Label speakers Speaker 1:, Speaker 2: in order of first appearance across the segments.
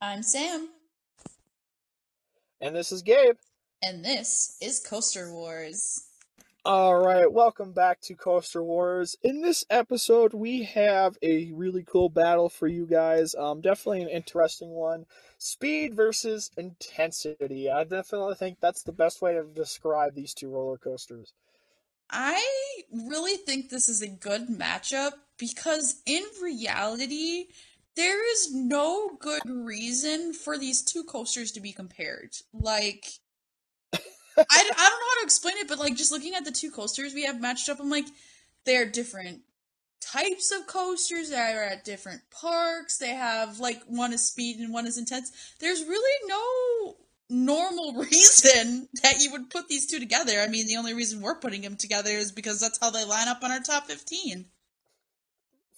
Speaker 1: I'm Sam,
Speaker 2: And this is Gabe.
Speaker 1: and this is Coaster Wars.
Speaker 2: Alright, welcome back to Coaster Wars. In this episode, we have a really cool battle for you guys. Definitely an interesting one. Speed versus intensity. I definitely think that's the best way to describe these two roller coasters.
Speaker 1: I really think this is a good matchup because in reality, there is no good reason for these two coasters to be compared. I don't know how to explain it, but just looking at the two coasters we have matched up, I'm like, they're different types of coasters that are at different parks. They have one is speed and one is intense. There's really no normal reason that you would put these two together. I mean, the only reason we're putting them together is because that's how they line up on our top 15.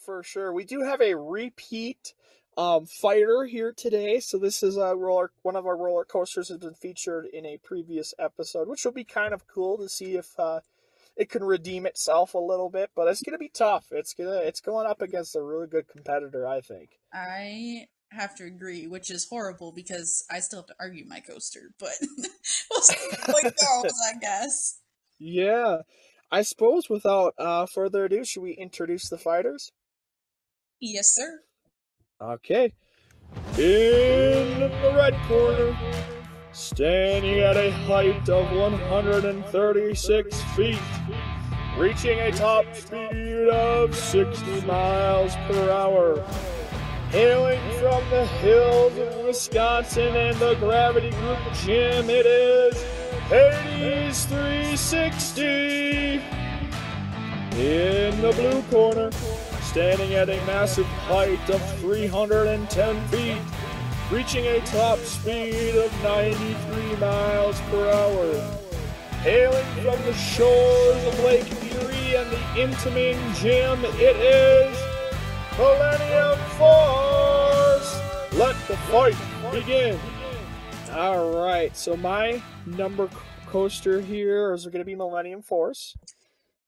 Speaker 2: For sure. We do have a repeat fighter here today. So this is one of our roller coasters has been featured in a previous episode, which will be kind of cool to see if it can redeem itself a little bit, but it's gonna be tough. It's going up against a really good competitor, I think.
Speaker 1: I have to agree, which is horrible because I still have to argue my coaster, but we'll see how it goes, I guess.
Speaker 2: Yeah, I suppose without further ado, should we introduce the fighters?
Speaker 1: Yes, sir.
Speaker 2: Okay, in the red corner, standing at a height of 136 feet, reaching a top speed of 60 miles per hour. Hailing from the hills of Wisconsin and the Gravity Group Gym, it is Hades 360. In the blue corner, standing at a massive height of 310 feet, reaching a top speed of 93 miles per hour. Hailing from the shores of Lake Erie and the Intamin Gym, it is Millenium Force! Let the fight begin! Alright, so my number coaster here is going to be Millenium Force.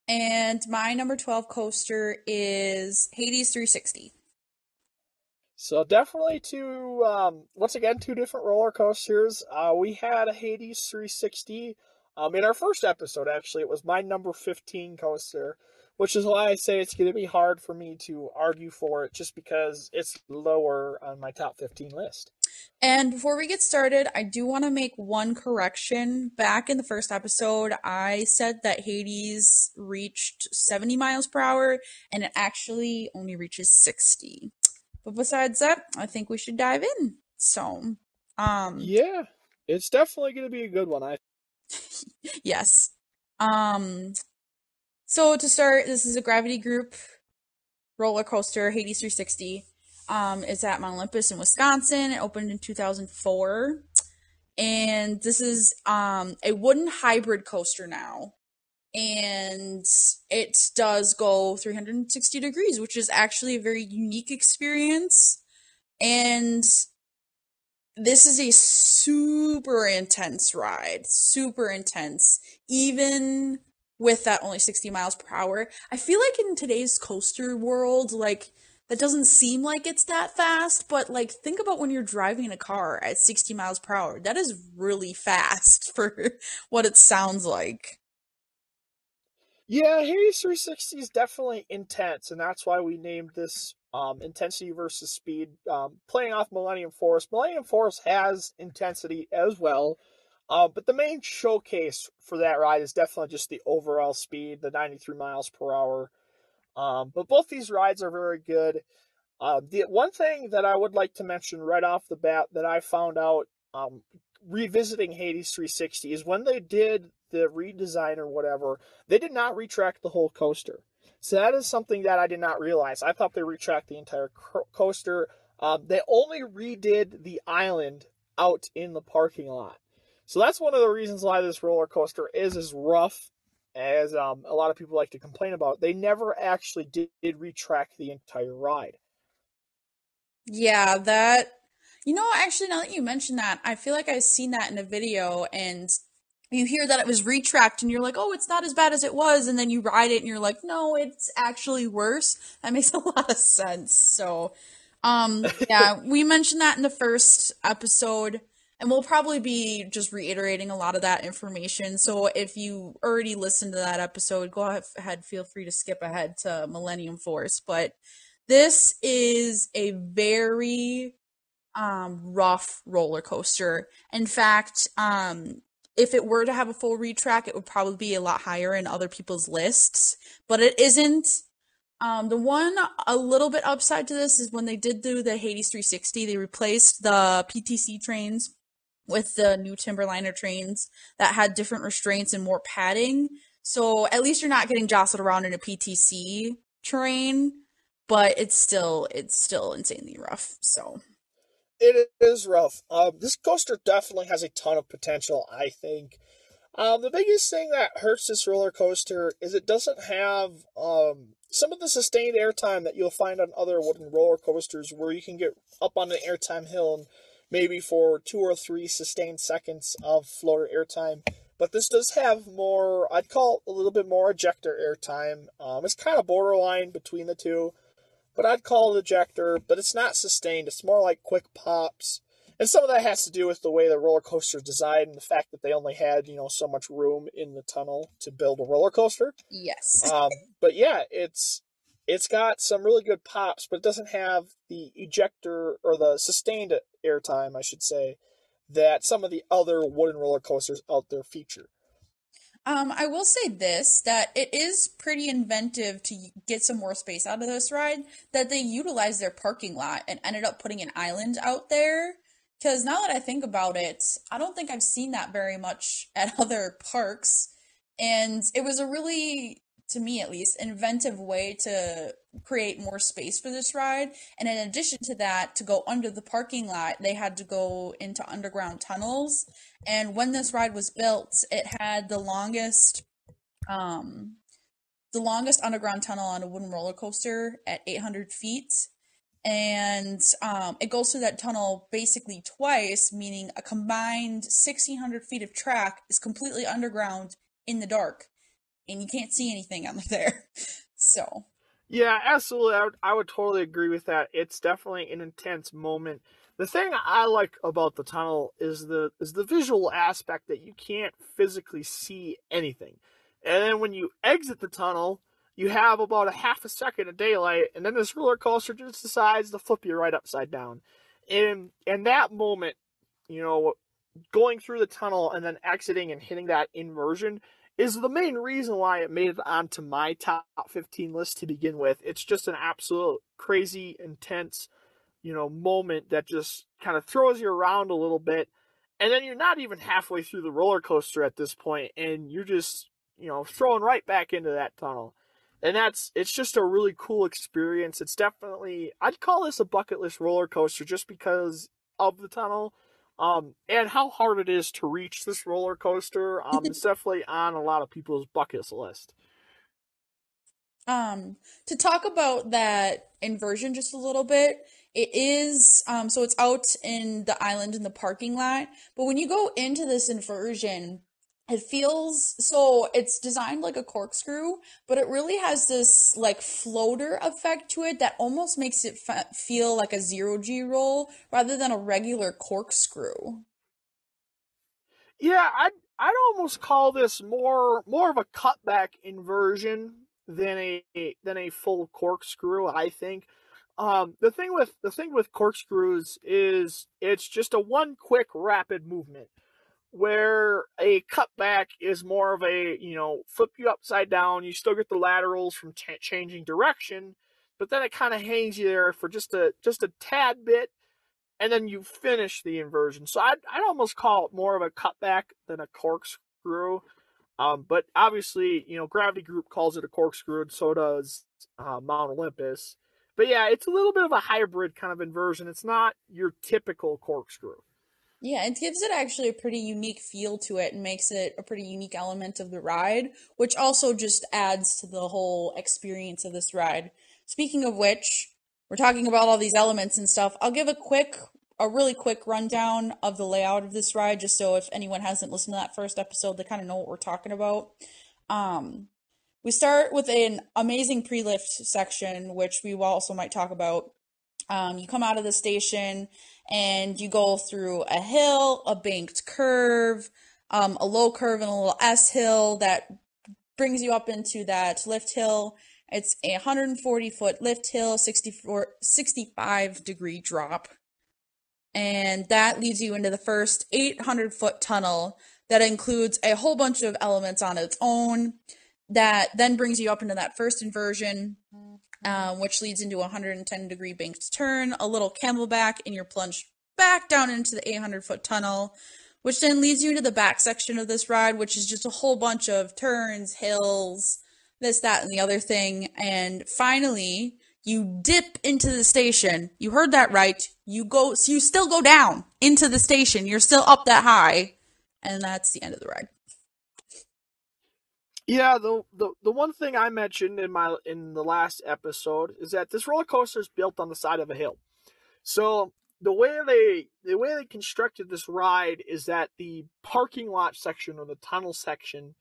Speaker 1: And my number 12 coaster is Hades 360.
Speaker 2: So definitely once again, two different roller coasters. We had a Hades 360 in our first episode, actually. It was my number 15 coaster, which is why I say it's going to be hard for me to argue for it just because it's lower on my top 15 list.
Speaker 1: And before we get started, I do want to make one correction. Back in the first episode, I said that Hades reached 70 miles per hour, and it actually only reaches 60. But besides that, I think we should dive in. So, um,
Speaker 2: Yeah, it's definitely going to be a good one.
Speaker 1: yes. Um, so to start, this is a Gravity Group roller coaster, Hades 360. It's at Mt Olympus in Wisconsin. It opened in 2004. And this is a wooden hybrid coaster now. And it does go 360 degrees, which is actually a very unique experience. And this is a super intense ride. Super intense. Even with that only 60 miles per hour. I feel like in today's coaster world, that doesn't seem like it's that fast, but think about when you're driving in a car at 60 miles per hour. That is really fast for what it sounds like.
Speaker 2: Yeah, Hades 360 is definitely intense, and that's why we named this intensity versus speed. Playing off Millenium Force. Millenium Force has intensity as well, but the main showcase for that ride is definitely just the overall speed, the 93 miles per hour. But both these rides are very good. The one thing that I would like to mention right off the bat that I found out revisiting Hades 360 is when they did the redesign or whatever, they did not retract the whole coaster. So that is something that I did not realize. I thought they retract the entire coaster. They only redid the island out in the parking lot. So that's one of the reasons why this roller coaster is as rough as a lot of people like to complain about. They never actually did retract the entire ride.
Speaker 1: Yeah, actually, now that you mention that, I feel like I've seen that in a video and you hear that it was retracked and you're like, oh, it's not as bad as it was. And then you ride it and you're like, no, it's actually worse. That makes a lot of sense. So, Yeah, we mentioned that in the first episode, and we'll probably be just reiterating a lot of that information. So if you already listened to that episode, go ahead, feel free to skip ahead to Millennium Force. But this is a very rough roller coaster. In fact, if it were to have a full retrack, it would probably be a lot higher in other people's lists, but it isn't. The one a little bit upside to this is when they did do the Hades 360, they replaced the PTC trains with the new Timberliner trains that had different restraints and more padding. So at least you're not getting jostled around in a PTC train, but it's still insanely rough. So
Speaker 2: It is rough. This coaster definitely has a ton of potential, I think. The biggest thing that hurts this roller coaster is it doesn't have some of the sustained airtime that you'll find on other wooden roller coasters, where you can get up on an airtime hill and maybe for 2 or 3 sustained seconds of floater airtime. But this does have more, I'd call it a little bit more ejector airtime. It's kind of borderline between the two, but I'd call it ejector, but it's not sustained. It's more like quick pops. And some of that has to do with the way the roller coaster is designed and the fact that they only had, so much room in the tunnel to build a roller coaster.
Speaker 1: yes.
Speaker 2: But yeah, it's got some really good pops, but it doesn't have the ejector or the sustained airtime, I should say, that some of the other wooden roller coasters out there feature.
Speaker 1: I will say this, that it is pretty inventive to get some more space out of this ride, that they utilized their parking lot and ended up putting an island out there. Because now that I think about it, I don't think I've seen that very much at other parks. And it was a really, to me at least, inventive way to create more space for this ride. And in addition to that, to go under the parking lot, they had to go into underground tunnels. And when this ride was built, it had um, the longest underground tunnel on a wooden roller coaster at 800 feet. And it goes through that tunnel basically twice, meaning a combined 1,600 feet of track is completely underground in the dark, and you can't see anything under there. So,
Speaker 2: Yeah, absolutely. I would totally agree with that. It's definitely an intense moment. The thing I like about the tunnel is the visual aspect that you can't physically see anything. And then when you exit the tunnel, you have about a half a second of daylight, and then this roller coaster just decides to flip you right upside down. And that moment, you know, going through the tunnel and then exiting and hitting that inversion is the main reason why it made it onto my top 15 list to begin with. It's just an absolute crazy, intense, moment that just kind of throws you around a little bit. And then you're not even halfway through the roller coaster at this point, and you're just, thrown right back into that tunnel. And it's just a really cool experience. It's definitely, I'd call this a bucket list roller coaster just because of the tunnel. And how hard it is to reach this roller coaster. It's definitely on a lot of people's bucket list.
Speaker 1: to talk about that inversion just a little bit, it is so it's out in the island in the parking lot, but when you go into this inversion, it feels so it's designed like a corkscrew, but it really has this like floater effect to it that almost makes it feel like a zero G roll rather than a regular corkscrew.
Speaker 2: Yeah, I'd almost call this more of a cutback inversion than a full corkscrew. I think. The thing with corkscrews is it's just a one quick rapid movement, where a cutback is more of a, flip you upside down. You still get the laterals from changing direction, but then it kind of hangs you there for just a tad bit, and then you finish the inversion. So I'd almost call it more of a cutback than a corkscrew. But obviously, Gravity Group calls it a corkscrew, and so does Mount Olympus. But yeah, it's a little bit of a hybrid kind of inversion. It's not your typical corkscrew.
Speaker 1: Yeah, it gives it actually a pretty unique feel to it and makes it a pretty unique element of the ride, which also just adds to the whole experience of this ride. Speaking of which, we're talking about all these elements and stuff. I'll give a really quick rundown of the layout of this ride, just so if anyone hasn't listened to that first episode, they kind of know what we're talking about. Um, we start with an amazing pre-lift section, which we also might talk about. You come out of the station and you go through a hill, a banked curve, a low curve, and a little S hill that brings you up into that lift hill. It's a 140-foot lift hill, 65-degree drop. And that leads you into the first 800-foot tunnel that includes a whole bunch of elements on its own that then brings you up into that first inversion, which leads into a 110-degree banked turn, a little camelback, and you're plunged back down into the 800-foot tunnel, which then leads you into the back section of this ride, which is just a whole bunch of turns, hills, this, that, and the other thing. And finally, you dip into the station. You heard that right. So you still go down into the station. You're still up that high. And that's the end of the ride.
Speaker 2: Yeah, the one thing I mentioned in the last episode is that this roller coaster is built on the side of a hill. So the way they constructed this ride is that the parking lot section or the tunnel section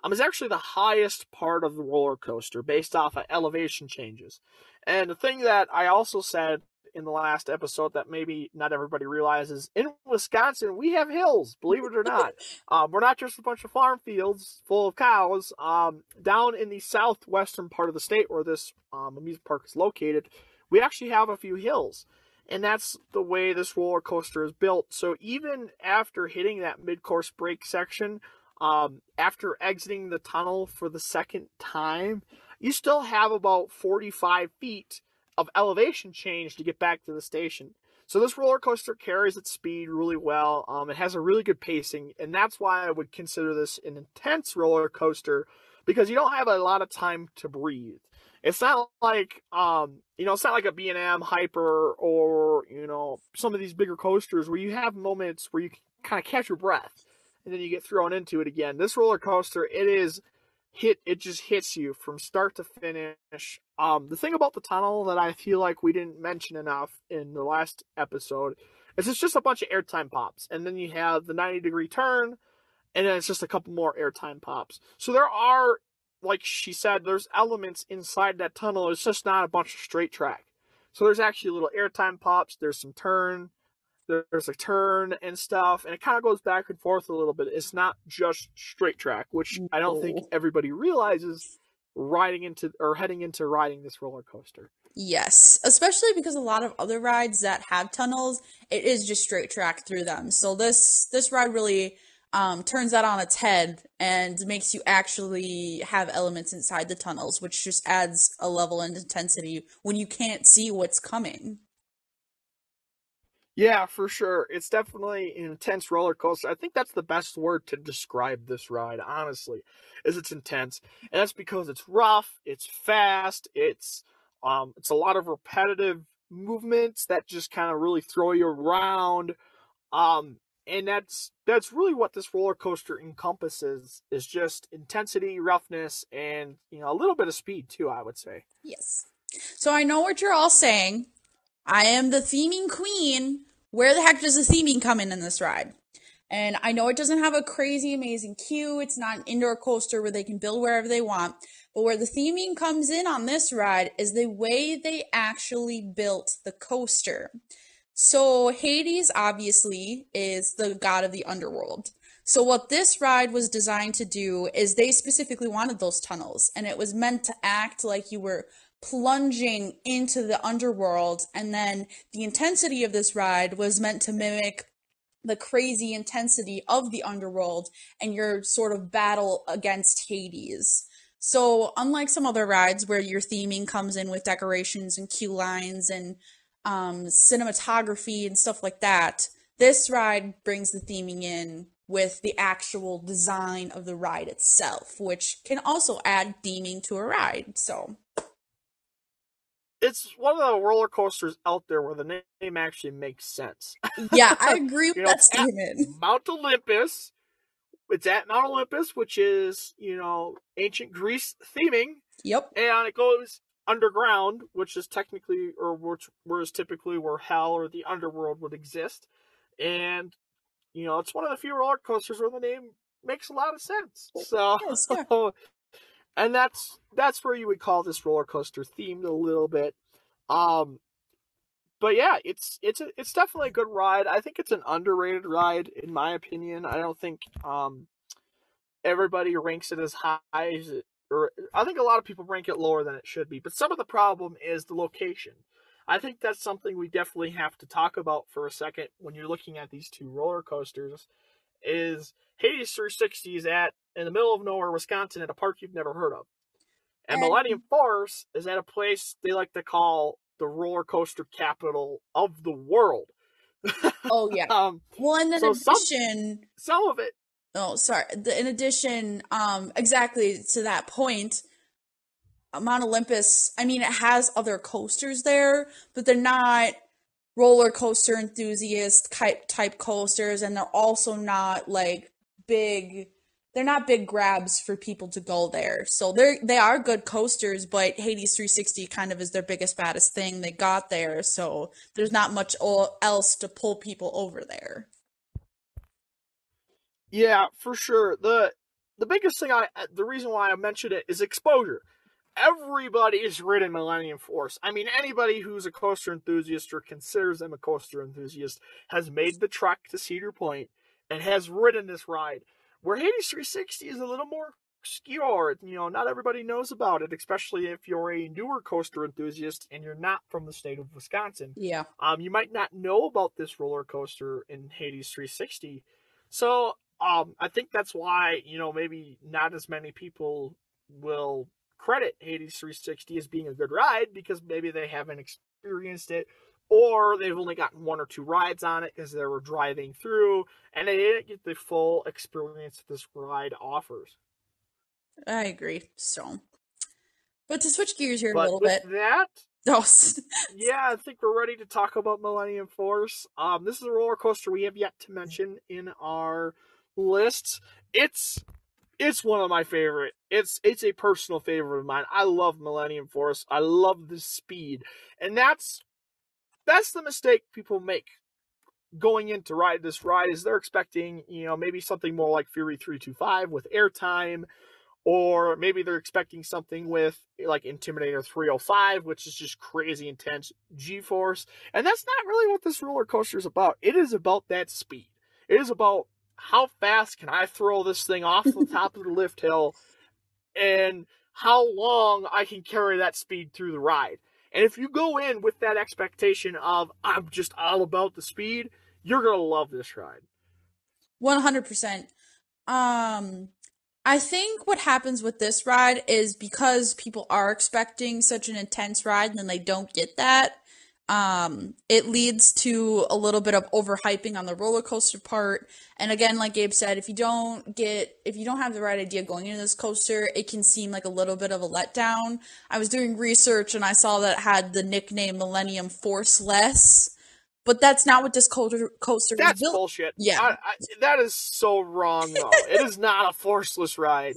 Speaker 2: is actually the highest part of the roller coaster based off of elevation changes. And the thing that I also said in the last episode that maybe not everybody realizes, in Wisconsin, we have hills, believe it or not. We're not just a bunch of farm fields full of cows. Down in the southwestern part of the state where this amusement park is located, we actually have a few hills. And that's the way this roller coaster is built. So even after hitting that mid-course break section, after exiting the tunnel for the second time, you still have about 45 feet of elevation change to get back to the station. So this roller coaster carries its speed really well. It has a really good pacing, and that's why I would consider this an intense roller coaster, because you don't have a lot of time to breathe. It's not like it's not like a B&M Hyper or some of these bigger coasters where you have moments where you can kind of catch your breath and then you get thrown into it again. This roller coaster, it just hits you from start to finish. The thing about the tunnel that I feel like we didn't mention enough in the last episode is it's just a bunch of airtime pops, and then you have the 90-degree turn, and then it's just a couple more airtime pops. So there are, like she said, there's elements inside that tunnel. It's just not a bunch of straight track. So there's actually little airtime pops. There's some turn. There's a turn and stuff, and it kind of goes back and forth a little bit. It's not just straight track, which I don't think everybody realizes heading into riding this roller coaster.
Speaker 1: Yes, especially because a lot of other rides that have tunnels, it is just straight track through them. So this ride really turns that on its head and makes you actually have elements inside the tunnels, which just adds a level of intensity when you can't see what's coming.
Speaker 2: Yeah, for sure. It's definitely an intense roller coaster. I think that's the best word to describe this ride, honestly, is it's intense. And that's because it's rough, it's fast, it's a lot of repetitive movements that just kind of really throw you around. And that's really what this roller coaster encompasses, is just intensity, roughness, and a little bit of speed too, I would say.
Speaker 1: Yes. So I know what you're all saying. I am the theming queen. Where the heck does the theming come in this ride? And I know it doesn't have a crazy amazing queue. It's not an indoor coaster where they can build wherever they want. But where the theming comes in on this ride is the way they actually built the coaster. So Hades obviously is the god of the underworld. So what this ride was designed to do is they specifically wanted those tunnels, and it was meant to act like you were plunging into the underworld, and then the intensity of this ride was meant to mimic the crazy intensity of the underworld and your sort of battle against Hades. So unlike some other rides where your theming comes in with decorations and queue lines and cinematography and stuff like that, this ride brings the theming in with the actual design of the ride itself, which can also add theming to a ride. So
Speaker 2: it's one of the roller coasters out there where the name actually makes sense.
Speaker 1: yeah, I agree with that
Speaker 2: It's at
Speaker 1: statement.
Speaker 2: Mount Olympus. It's at Mount Olympus, which is, ancient Greece theming.
Speaker 1: Yep.
Speaker 2: And it goes underground, which is typically where hell or the underworld would exist. And, it's one of the few roller coasters where the name makes a lot of sense. So,
Speaker 1: Yes, yeah.
Speaker 2: and that's where you would call this roller coaster themed a little bit. but yeah, it's definitely a good ride. I think it's an underrated ride in my opinion. I don't think everybody ranks it as high as it, or I think a lot of people rank it lower than it should be. But some of the problem is the location. I think that's something we definitely have to talk about for a second when you're looking at these two roller coasters. Is Hades 360 is at in the middle of nowhere, Wisconsin, at a park you've never heard of, and
Speaker 1: And
Speaker 2: Millennium Force is at a place they like to call the roller coaster capital of the world.
Speaker 1: oh yeah.
Speaker 2: um,
Speaker 1: Well, and in
Speaker 2: so
Speaker 1: addition,
Speaker 2: some of it,
Speaker 1: oh sorry, in addition, exactly to that point, Mount Olympus, I mean, it has other coasters there, but they're not roller coaster enthusiast type coasters, and they're also not like big. They're not big grabs for people to go there. So they are good coasters, but Hades 360 kind of is their biggest baddest thing they got there. So there's not much else to pull people over there.
Speaker 2: yeah, for sure. The biggest thing the reason why I mentioned it is exposure. Everybody has ridden Millennium Force. I mean, anybody who's a coaster enthusiast or considers them a coaster enthusiast has made the trek to Cedar Point and has ridden this ride. Where Hades 360 is a little more obscure. Not everybody knows about it, especially if you're a newer coaster enthusiast and you're not from the state of Wisconsin.
Speaker 1: Yeah.
Speaker 2: You might not know about this roller coaster in Hades 360. So, I think that's why, maybe not as many people will credit Hades 360 as being a good ride because maybe they haven't experienced it or they've only gotten one or two rides on it because they were driving through and they didn't get the full experience this ride offers.
Speaker 1: I agree. So, but to switch gears here a
Speaker 2: But
Speaker 1: little
Speaker 2: with
Speaker 1: bit.
Speaker 2: that,
Speaker 1: Oh,
Speaker 2: yeah, I think we're ready to talk about Millennium Force. This is a roller coaster we have yet to mention in our lists. It's one of my favorite. It's a personal favorite of mine. I love Millennium Force. I love the speed, and that's the mistake people make going in to ride this ride. Is they're expecting maybe something more like Fury 325 with airtime, or maybe they're expecting something with like Intimidator 305, which is just crazy intense G-force. And that's not really what this roller coaster is about. It is about that speed. It is about how fast can I throw this thing off the top of the lift hill and how long I can carry that speed through the ride. And if you go in with that expectation of I'm just all about the speed, you're going to love this ride.
Speaker 1: 100%. Um, I think what happens with this ride is because people are expecting such an intense ride and then they don't get that. It leads to a little bit of overhyping on the roller coaster part. And again, like Gabe said, if you don't have the right idea going into this coaster, it can seem like a little bit of a letdown. I was doing research and I saw that it had the nickname Millennium Force less, but that's not what this coaster is
Speaker 2: That's
Speaker 1: built.
Speaker 2: bullshit.
Speaker 1: Yeah.
Speaker 2: That is so wrong, though. It is not a forceless ride.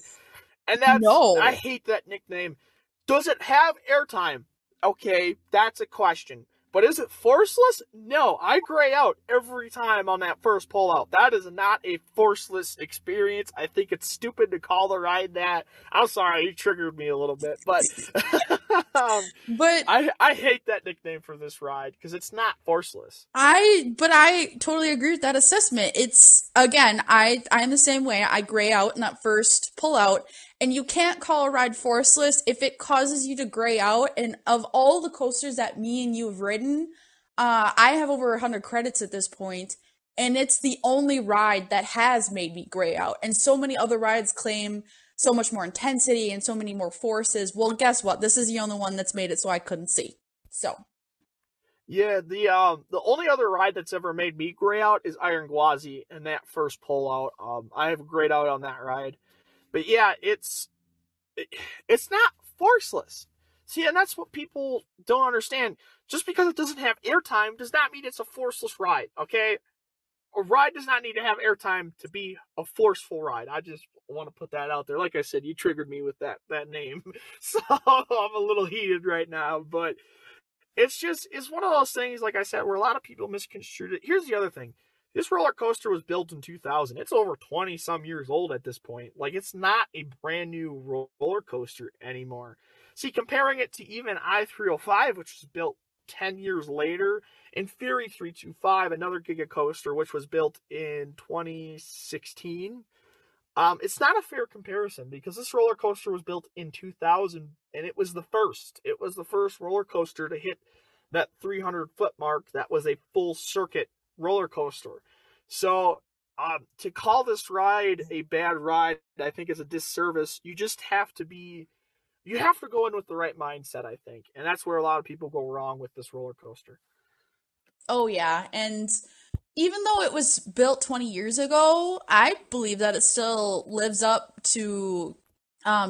Speaker 2: And I
Speaker 1: No.
Speaker 2: hate that nickname. Does it have airtime? Okay, that's a question. But is it forceless? No, I gray out every time on that first pull out. That is not a forceless experience. I think it's stupid to call the ride that. I'm sorry, you triggered me a little bit, but um,
Speaker 1: But
Speaker 2: I hate that nickname for this ride because it's not forceless.
Speaker 1: I totally agree with that assessment. It's again, I'm the same way. I gray out in that first pull out, and you can't call a ride forceless if it causes you to gray out. And of all the coasters that me and you have ridden, I have over 100 credits at this point, and it's the only ride that has made me gray out. And so many other rides claim so much more intensity and so many more forces. Well, guess what? This is the only one that's made it so I couldn't see. So.
Speaker 2: Yeah, the only other ride that's ever made me gray out is Iron Gwazi and that first pull out. I have grayed out on that ride. But yeah, it's not forceless. See, and that's what people don't understand. Just because it doesn't have airtime does not mean it's a forceless ride, okay? A ride does not need to have airtime to be a forceful ride. I just want to put that out there. Like I said, you triggered me with that name. So I'm a little heated right now, but it's one of those things, like I said, where a lot of people misconstrued it. Here's the other thing. This roller coaster was built in 2000. It's over 20 some years old at this point. Like, it's not a brand new roller coaster anymore. See, comparing it to even I 305, which was built 10 years later, in Fury 325, another Giga Coaster, which was built in 2016. It's not a fair comparison because this roller coaster was built in 2000 and it was the first. It was the first roller coaster to hit that 300-foot mark that was a full circuit roller coaster. So to call this ride a bad ride, I think is a disservice. You just have to go in with the right mindset, I think. And that's where a lot of people go wrong with this roller coaster.
Speaker 1: Oh yeah, and even though it was built 20 years ago, I believe that it still lives up to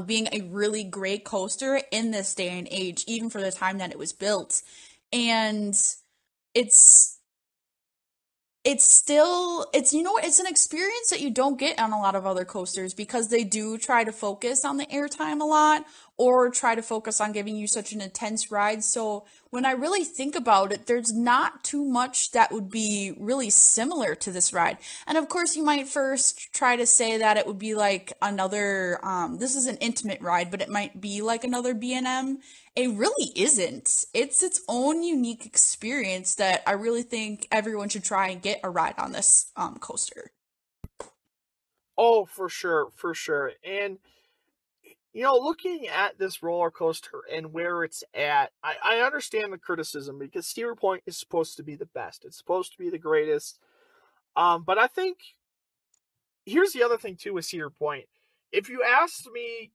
Speaker 1: being a really great coaster in this day and age, even for the time that it was built. And it's it's still it's it's an experience that you don't get on a lot of other coasters because they do try to focus on the airtime a lot or try to focus on giving you such an intense ride. So when I really think about it, there's not too much that would be really similar to this ride. And of course you might first try to say that it would be like another this is an intimate ride, but it might be like another B&M. It really isn't. It's its own unique experience that I really think everyone should try and get a ride on this coaster.
Speaker 2: Oh, for sure, for sure. And looking at this roller coaster and where it's at, I understand the criticism because Cedar Point is supposed to be the best. It's supposed to be the greatest. But I think here's the other thing too with Cedar Point. If you asked me,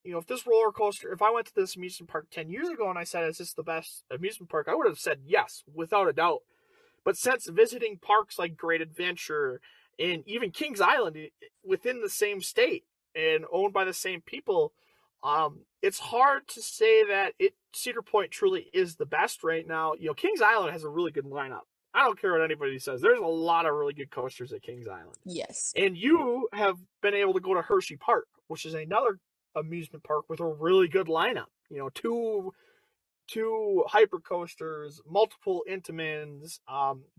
Speaker 2: if this roller coaster, if I went to this amusement park 10 years ago and I said, is this the best amusement park? I would have said yes, without a doubt. But since visiting parks like Great Adventure and even Kings Island within the same state and owned by the same people, it's hard to say that Cedar Point truly is the best right now. Kings Island has a really good lineup. I don't care what anybody says. There's a lot of really good coasters at Kings Island.
Speaker 1: Yes.
Speaker 2: And you have been able to go to Hershey Park, which is another amusement park with a really good lineup. Two hyper coasters, multiple Intamins,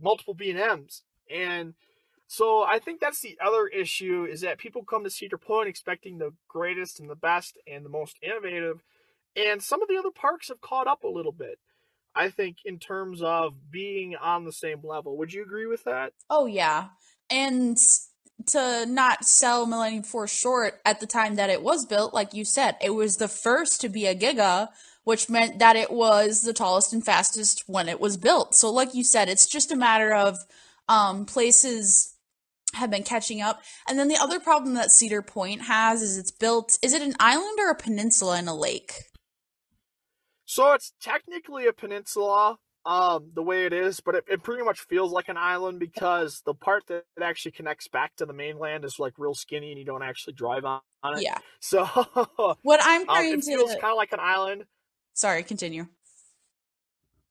Speaker 2: multiple B&Ms. And so I think that's the other issue is that people come to Cedar Point expecting the greatest and the best and the most innovative. And some of the other parks have caught up a little bit, I think, in terms of being on the same level. Would you agree with that?
Speaker 1: Oh yeah. And to not sell Millennium Force short at the time that it was built, like you said, it was the first to be a Giga, which meant that it was the tallest and fastest when it was built. So like you said, it's just a matter of places have been catching up. And then the other problem that Cedar Point has is it's built, is it an island or a peninsula in a lake?
Speaker 2: So it's technically a peninsula, the way it is, but it pretty much feels like an island because the part that it actually connects back to the mainland is like real skinny and you don't actually drive on it.
Speaker 1: Yeah.
Speaker 2: So
Speaker 1: What I'm trying
Speaker 2: it feels
Speaker 1: to
Speaker 2: kind of like an island.
Speaker 1: Sorry, continue.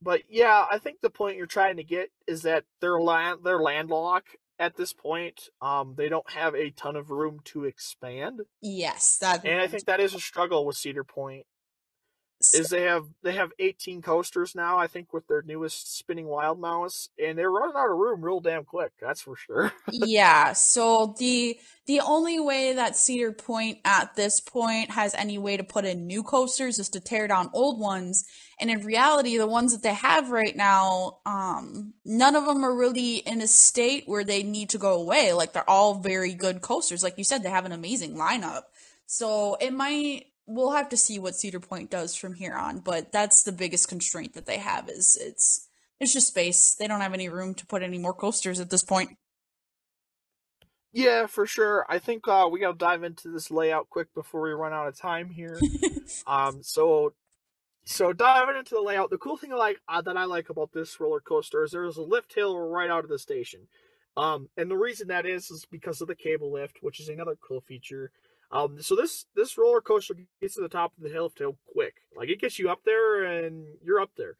Speaker 2: But yeah, I think the point you're trying to get is that they're landlocked at this point. They don't have a ton of room to expand,
Speaker 1: Yes, that
Speaker 2: and I think that is a struggle with Cedar Point. Is they have 18 coasters now, I think, with their newest spinning Wild Mouse, and they're running out of room real damn quick. That's for sure.
Speaker 1: Yeah, so the only way that Cedar Point at this point has any way to put in new coasters is to tear down old ones. And in reality, the ones that they have right now, none of them are really in a state where they need to go away. Like they're all very good coasters. Like you said, they have an amazing lineup. So we'll have to see what Cedar Point does from here on, but that's the biggest constraint that they have is it's just space. They don't have any room to put any more coasters at this point.
Speaker 2: Yeah, for sure. I think we got to dive into this layout quick before we run out of time here. So diving into the layout, the cool thing that I like about this roller coaster is there's a lift hill right out of the station. And the reason that is because of the cable lift, which is another cool feature. So this roller coaster gets to the top of the hill quick. Like it gets you up there and you're up there.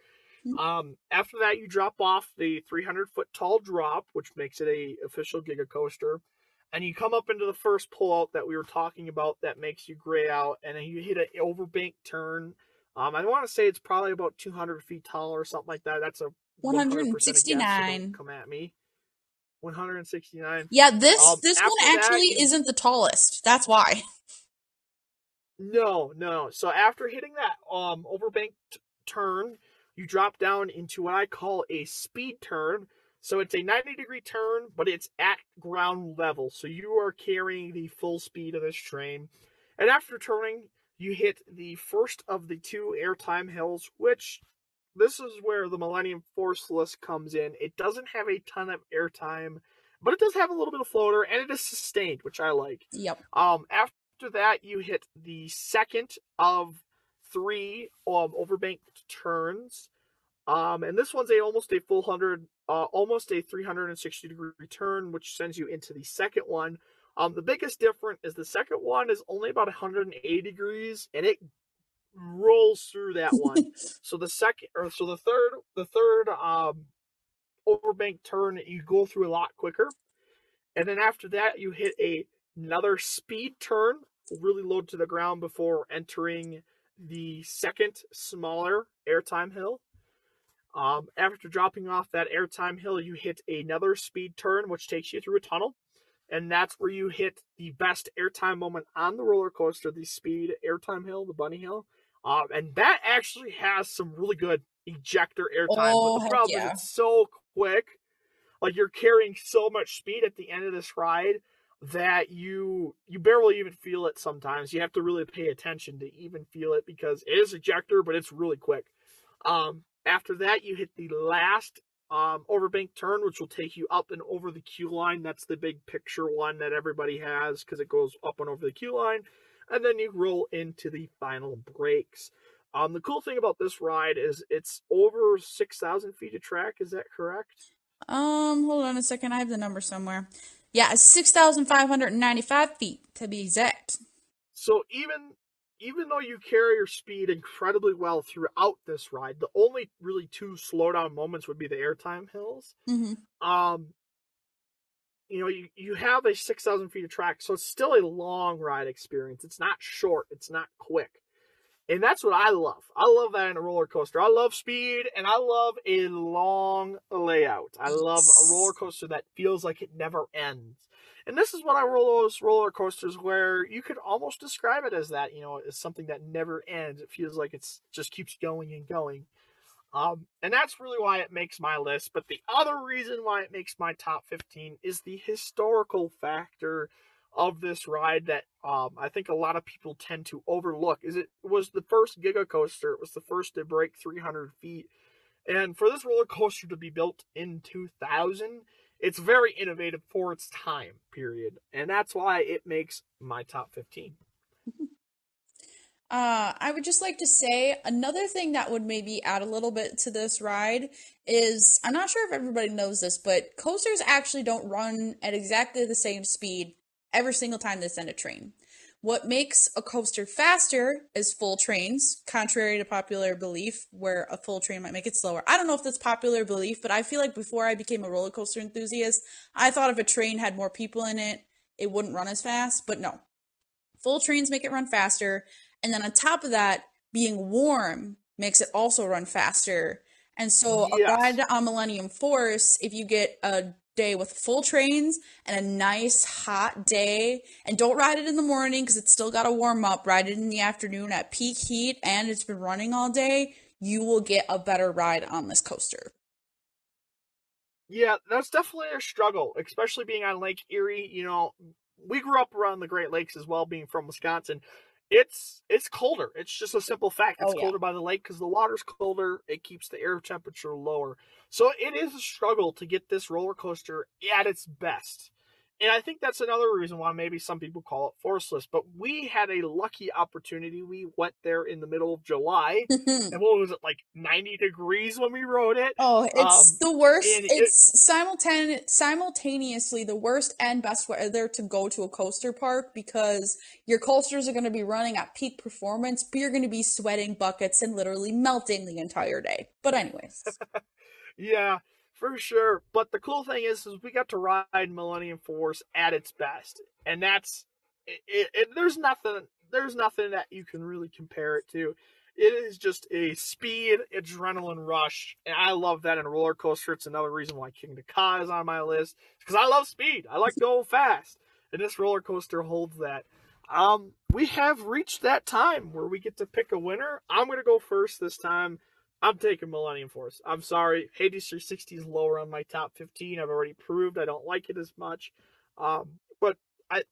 Speaker 2: After that, you drop off the 300-foot tall drop, which makes it a official Giga coaster, and you come up into the first pullout that we were talking about that makes you gray out, and then you hit an overbank turn. I want to say it's probably about 200 feet tall or something like that. That's a 100% a guess, so don't
Speaker 1: 169.
Speaker 2: come at me. 169.
Speaker 1: Yeah, this
Speaker 2: After
Speaker 1: one
Speaker 2: that,
Speaker 1: actually isn't the tallest. That's why.
Speaker 2: No. So after hitting that overbanked turn, you drop down into what I call a speed turn. So it's a 90-degree turn, but it's at ground level. So you are carrying the full speed of this train. And after turning, you hit the first of the two airtime hills, which this is where the Millenium Force list comes in. It doesn't have a ton of airtime, but it does have a little bit of floater, and it is sustained, which I like.
Speaker 1: Yep.
Speaker 2: After that, you hit the second of three overbanked turns. And this one's almost a full 100, almost a 360-degree turn, which sends you into the second one. The biggest difference is the second one is only about 180 degrees, and it rolls through that one. So the third overbank turn, you go through a lot quicker. And then after that, you hit another speed turn, really low to the ground before entering the second smaller airtime hill. After dropping off that airtime hill, you hit another speed turn, which takes you through a tunnel. And that's where you hit the best airtime moment on the roller coaster, the speed airtime hill, the bunny hill. And that actually has some really good ejector airtime.
Speaker 1: Oh,
Speaker 2: But the
Speaker 1: heck
Speaker 2: problem is
Speaker 1: yeah.
Speaker 2: it's so quick. Like, you're carrying so much speed at the end of this ride that you barely even feel it sometimes. You have to really pay attention to even feel it because it is ejector, but it's really quick. After that, you hit the last overbank turn, which will take you up and over the queue line. That's the big picture one that everybody has because it goes up and over the queue line. And then you roll into the final brakes. The cool thing about this ride is it's over 6,000 feet of track. Is that correct?
Speaker 1: Hold on a second. I have the number somewhere. Yeah, it's 6,595 feet to be exact.
Speaker 2: So even though you carry your speed incredibly well throughout this ride, the only really two slowdown moments would be the airtime hills.
Speaker 1: Mm-hmm.
Speaker 2: You have a 6,000 feet of track, so it's still a long ride experience. It's not short. It's not quick. And that's what I love. I love that in a roller coaster. I love speed, and I love a long layout. I love a roller
Speaker 1: Yes.
Speaker 2: coaster that feels like it never ends. And this is what I roll those roller coasters where you could almost describe it as that, as something that never ends. It feels like it's just keeps going and going. And that's really why it makes my list. But the other reason why it makes my top 15 is the historical factor of this ride that I think a lot of people tend to overlook. Is it was the first Giga coaster. It was the first to break 300 feet. And for this roller coaster to be built in 2000, it's very innovative for its time period. And that's why it makes my top 15.
Speaker 1: I would just like to say another thing that would maybe add a little bit to this ride is I'm not sure if everybody knows this, but coasters actually don't run at exactly the same speed every single time they send a train. What makes a coaster faster is full trains, contrary to popular belief, where a full train might make it slower. I don't know if that's popular belief, but I feel like before I became a roller coaster enthusiast, I thought if a train had more people in it, it wouldn't run as fast, but no. Full trains make it run faster. And then on top of that, being warm makes it also run faster. And so a
Speaker 2: Yes.
Speaker 1: ride on Millennium Force, if you get a day with full trains and a nice hot day, and don't ride it in the morning because it's still got to warm up, ride it in the afternoon at peak heat and it's been running all day, you will get a better ride on this coaster.
Speaker 2: Yeah, that's definitely a struggle, especially being on Lake Erie. We grew up around the Great Lakes as well, being from Wisconsin. It's colder. It's just a simple fact. It's
Speaker 1: Oh yeah.
Speaker 2: colder by the lake because the water's colder. It keeps the air temperature lower. So it is a struggle to get this roller coaster at its best. And I think that's another reason why maybe some people call it forceless. But we had a lucky opportunity. We went there in the middle of July. And what was it, like 90 degrees when we rode it?
Speaker 1: Oh, it's
Speaker 2: Um,
Speaker 1: the worst.
Speaker 2: and it,
Speaker 1: It's simultaneously the worst and best weather to go to a coaster park because your coasters are going to be running at peak performance, but you're going to be sweating buckets and literally melting the entire day. But anyways.
Speaker 2: Yeah, for sure. But the cool thing is we got to ride Millennium Force at its best, and that's there's nothing that you can really compare it to. It is just a speed adrenaline rush, and I love that in a roller coaster. It's another reason why King Ka is on my list because I love speed. I like going fast, and this roller coaster holds that. We have reached that time where we get to pick a winner. I'm going to go first this time. I'm taking Millennium Force. I'm sorry. Hades 360 is lower on my top 15. I've already proved I don't like it as much. But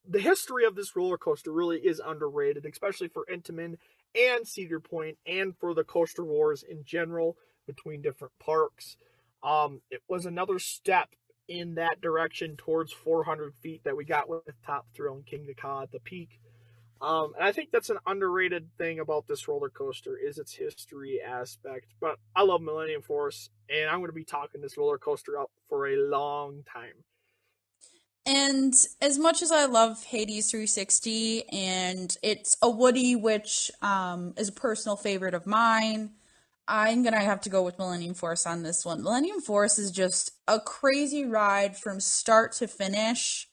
Speaker 2: the history of this roller coaster really is underrated, especially for Intamin and Cedar Point and for the coaster wars in general between different parks. It was another step in that direction towards 400 feet that we got with Top Thrill and King Ka at the peak. And I think that's an underrated thing about this roller coaster is its history aspect. But I love Millennium Force, and I'm going to be talking this roller coaster up for a long time.
Speaker 1: And as much as I love Hades 360 and it's a Woody, which is a personal favorite of mine, I'm gonna have to go with Millennium Force on this one. Millennium Force is just a crazy ride from start to finish,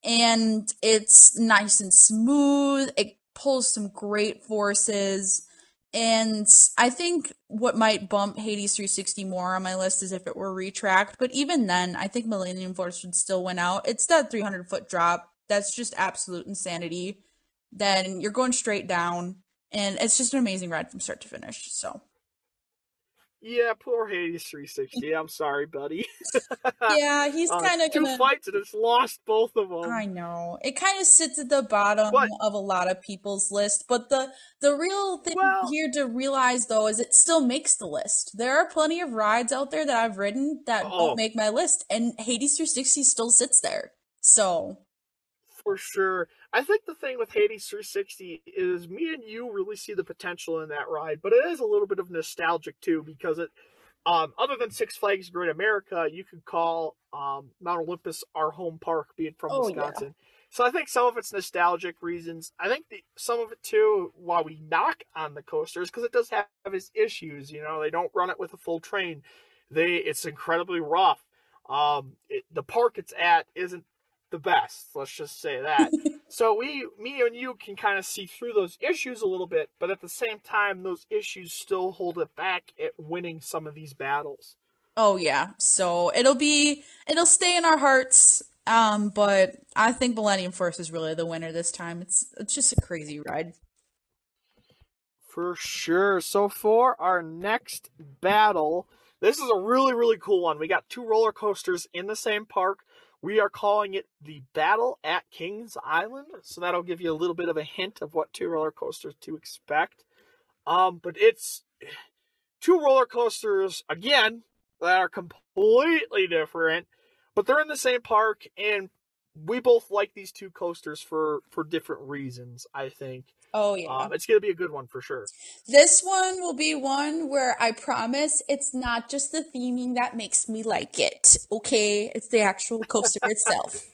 Speaker 1: and it's nice and smooth. It pulls some great forces. And I think what might bump Hades 360 more on my list is if it were retracked. But even then, I think Millennium Force would still win out. It's that 300-foot drop. That's just absolute insanity. Then you're going straight down. And it's just an amazing ride from start to finish. So,
Speaker 2: Yeah, poor Hades 360. I'm sorry, buddy.
Speaker 1: yeah, he's kind of
Speaker 2: Two
Speaker 1: gonna.
Speaker 2: fights and it's lost both of
Speaker 1: I
Speaker 2: them.
Speaker 1: know. It kind of sits at the bottom
Speaker 2: But,
Speaker 1: of a lot of people's list, but the real thing
Speaker 2: well,
Speaker 1: here to realize though is it still makes the list. There are plenty of rides out there that I've ridden that don't
Speaker 2: oh,
Speaker 1: make my list, and Hades 360 still sits there. So,
Speaker 2: for sure. I think the thing with Hades 360 is me and you really see the potential in that ride, but it is a little bit of nostalgic too because it, other than Six Flags Great America, you could call Mount Olympus our home park, being from
Speaker 1: oh yeah.
Speaker 2: Wisconsin. So I think some of it's nostalgic reasons. I think some of it too, while we knock on the coasters, because it does have its issues. You know, they don't run it with a full train. It's incredibly rough. The park it's at isn't the best. Let's just say that. So me and you can kind of see through those issues a little bit, but at the same time, those issues still hold it back at winning some of these battles.
Speaker 1: Oh yeah. So it'll stay in our hearts. But I think Millennium Force is really the winner this time. It's just a crazy ride.
Speaker 2: For sure. So for our next battle, this is a really, really cool one. We got two roller coasters in the same park. We are calling it the Battle at Kings Island. So that'll give you a little bit of a hint of what two roller coasters to expect. But it's two roller coasters again that are completely different, but they're in the same park, and we both like these two coasters for different reasons. I think
Speaker 1: Oh yeah.
Speaker 2: it's gonna be a good one for sure.
Speaker 1: This one will be one where I promise it's not just the theming that makes me like it. Okay? It's the actual coaster itself.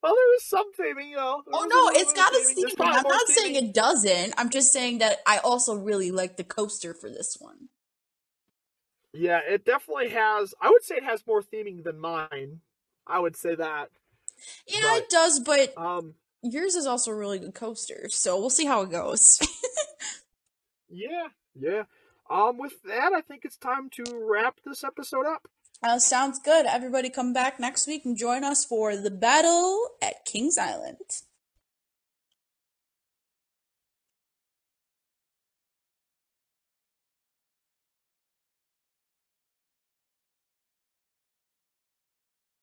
Speaker 2: Well, there is some theming, you know.
Speaker 1: Oh
Speaker 2: There is a
Speaker 1: no,
Speaker 2: little
Speaker 1: it's
Speaker 2: bit of
Speaker 1: got a
Speaker 2: theming. There's
Speaker 1: theming.
Speaker 2: probably
Speaker 1: I'm
Speaker 2: more
Speaker 1: not saying
Speaker 2: theming.
Speaker 1: it doesn't. I'm just saying that I also really like the coaster for this one.
Speaker 2: Yeah, it definitely has. I would say it has more theming than mine. I would say that,
Speaker 1: Yeah,
Speaker 2: but
Speaker 1: it does, but
Speaker 2: um,
Speaker 1: yours is also a really good coaster, so we'll see how it goes.
Speaker 2: yeah, yeah. With that, I think it's time to wrap this episode up.
Speaker 1: Sounds good. Everybody come back next week and join us for the battle at Kings Island.